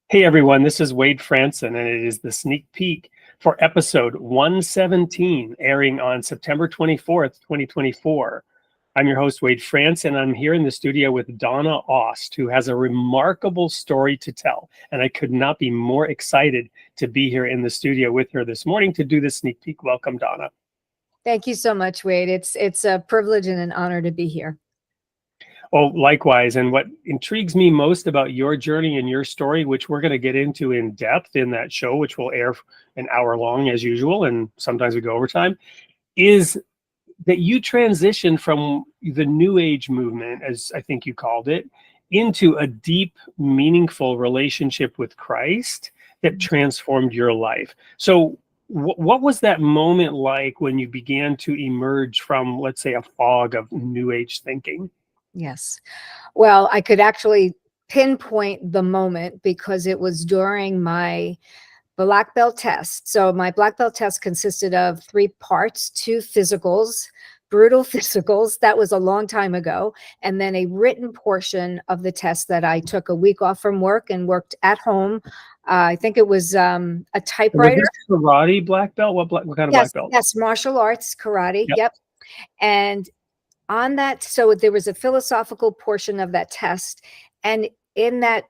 Hey everyone, this is Wade Franson, and it is the sneak peek for episode 117, airing on September 24th, 2024. I'm your host, Wade Franson, and I'm here in the studio with Donna Aust, who has a remarkable story to tell. And I could not be more excited to be here in the studio with her this morning to do this sneak peek. Welcome, Donna. Thank you so much, Wade. It's a privilege and an honor to be here. Oh, likewise. And what intrigues me most about your journey and your story, which we're going to get into in depth in that show, which will air an hour long as usual, and sometimes we go over time, is that you transitioned from the New Age movement, as I think you called it, into a deep, meaningful relationship with Christ that transformed your life. So what was that moment like when you began to emerge from, let's say, a fog of New Age thinking? Yes. Well, I could actually pinpoint the moment because it was during my black belt test. So my black belt test consisted of 3 parts, 2 physicals, brutal physicals. That was a long time ago. And then a written portion of the test that I took a week off from work and worked at home. I think it was a typewriter. Was this karate black belt? What kind of black belt? Yes, martial arts, karate. Yep. And on that, so there was a philosophical portion of that test. And in that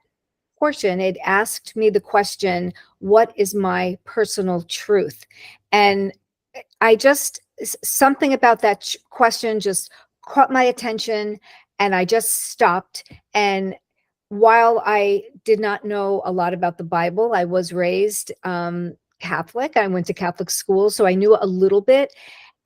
portion, it asked me the question, what is my personal truth? And something about that question just caught my attention, and I just stopped. And while I did not know a lot about the Bible, I was raised Catholic. I went to Catholic school, so I knew a little bit.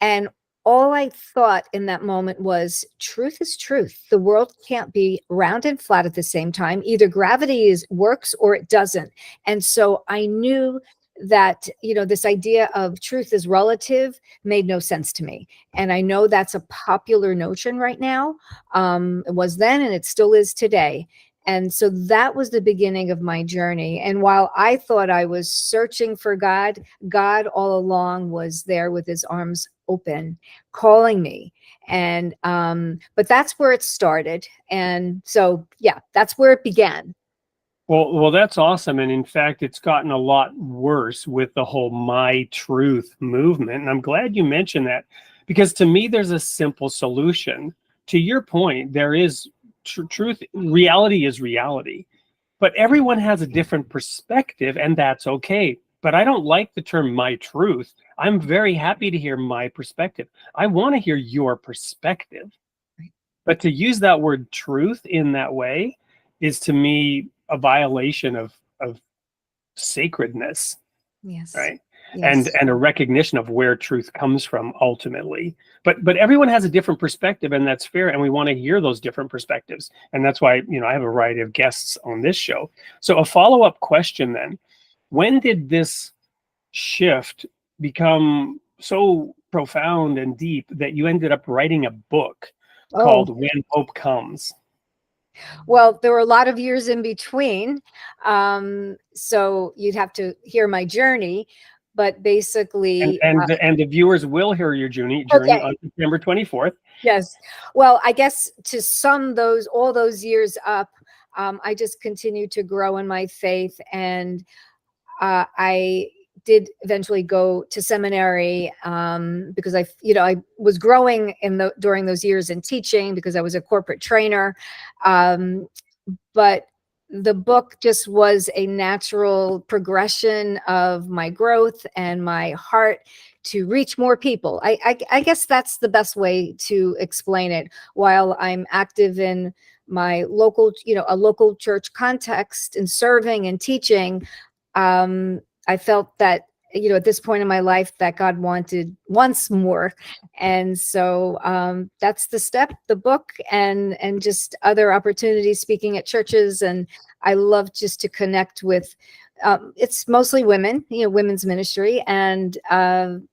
And all I thought in that moment was, truth is truth. The world can't be round and flat at the same time. Either gravity works or it doesn't. And so I knew that, this idea of truth is relative made no sense to me. And I know that's a popular notion right now. It was then, and it still is today. And so that was the beginning of my journey. And while I thought I was searching for God, God all along was there with his arms open, calling me. And but that's where it started. And so, yeah, that's where it began. Well, that's awesome. And in fact, it's gotten a lot worse with the whole My Truth movement. And I'm glad you mentioned that, because to me, there's a simple solution. To your point, there is truth. Reality is reality, but everyone has a different perspective, and that's okay. But I don't like the term my truth. I'm very happy to hear my perspective. I want to hear your perspective. Right. But to use that word truth in that way is, to me, a violation of sacredness. Yes. Right. Yes. And a recognition of where truth comes from ultimately. But everyone has a different perspective, and that's fair. And we want to hear those different perspectives. And that's why, I have a variety of guests on this show. So a follow-up question then, when did this shift become so profound and deep that you ended up writing a book called When Hope Comes? Well, there were a lot of years in between. So you'd have to hear my journey. But basically, and the viewers will hear your journey okay, on September 24th. Yes. Well, I guess to sum all those years up, I just continued to grow in my faith, and I did eventually go to seminary because I was growing during those years in teaching, because I was a corporate trainer, but the book just was a natural progression of my growth and my heart to reach more people. I guess that's the best way to explain it. While I'm active in my local, a local church context and serving and teaching, I felt that, at this point in my life, that God wanted once more. And so that's the book, and just other opportunities speaking at churches. And I love just to connect with, it's mostly women, women's ministry. And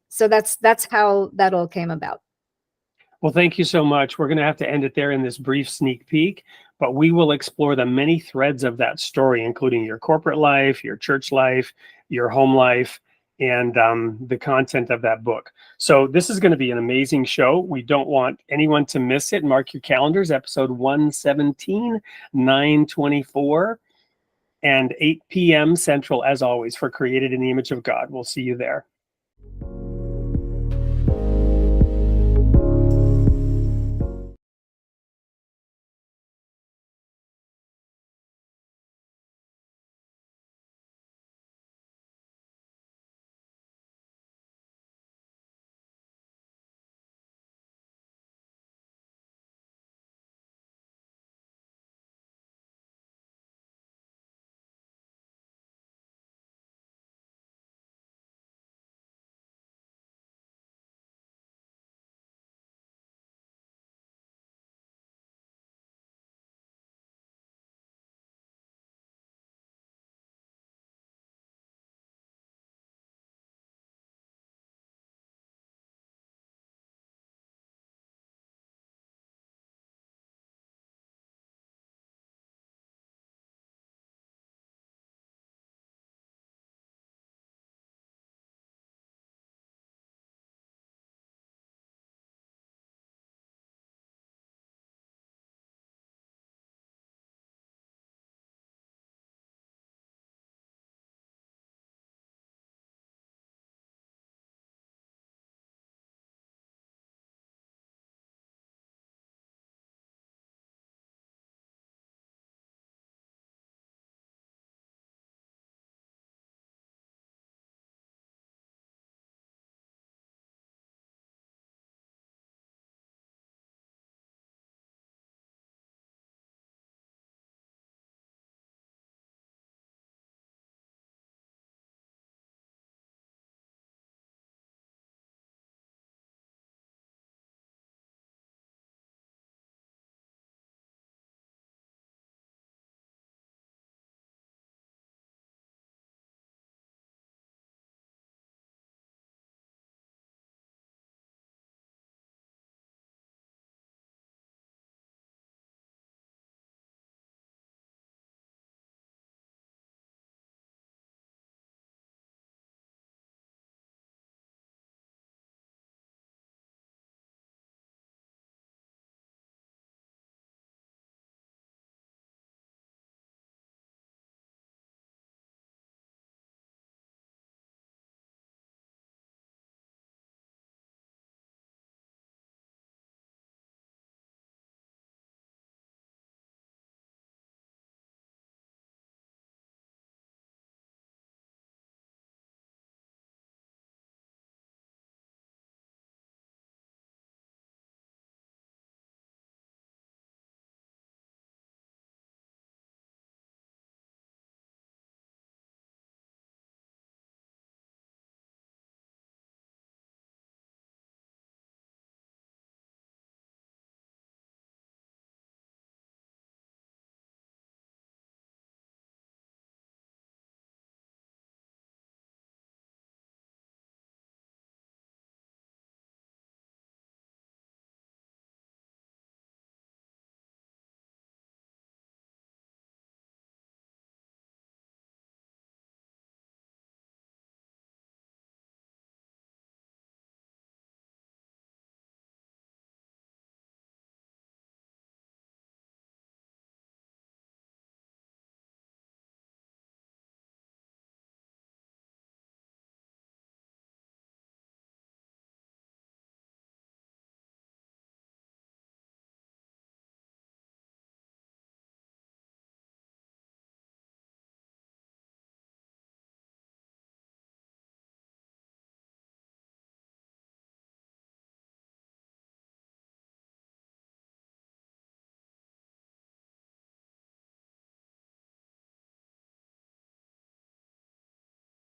so that's how that all came about. Well, thank you so much. We're going to have to end it there in this brief sneak peek, but we will explore the many threads of that story, including your corporate life, your church life, your home life, and the content of that book. So this is going to be an amazing show. We don't want anyone to miss it. Mark your calendars, episode 117, 9/24. and 8 p.m. Central, as always, for Created in the Image of God. We'll see you there.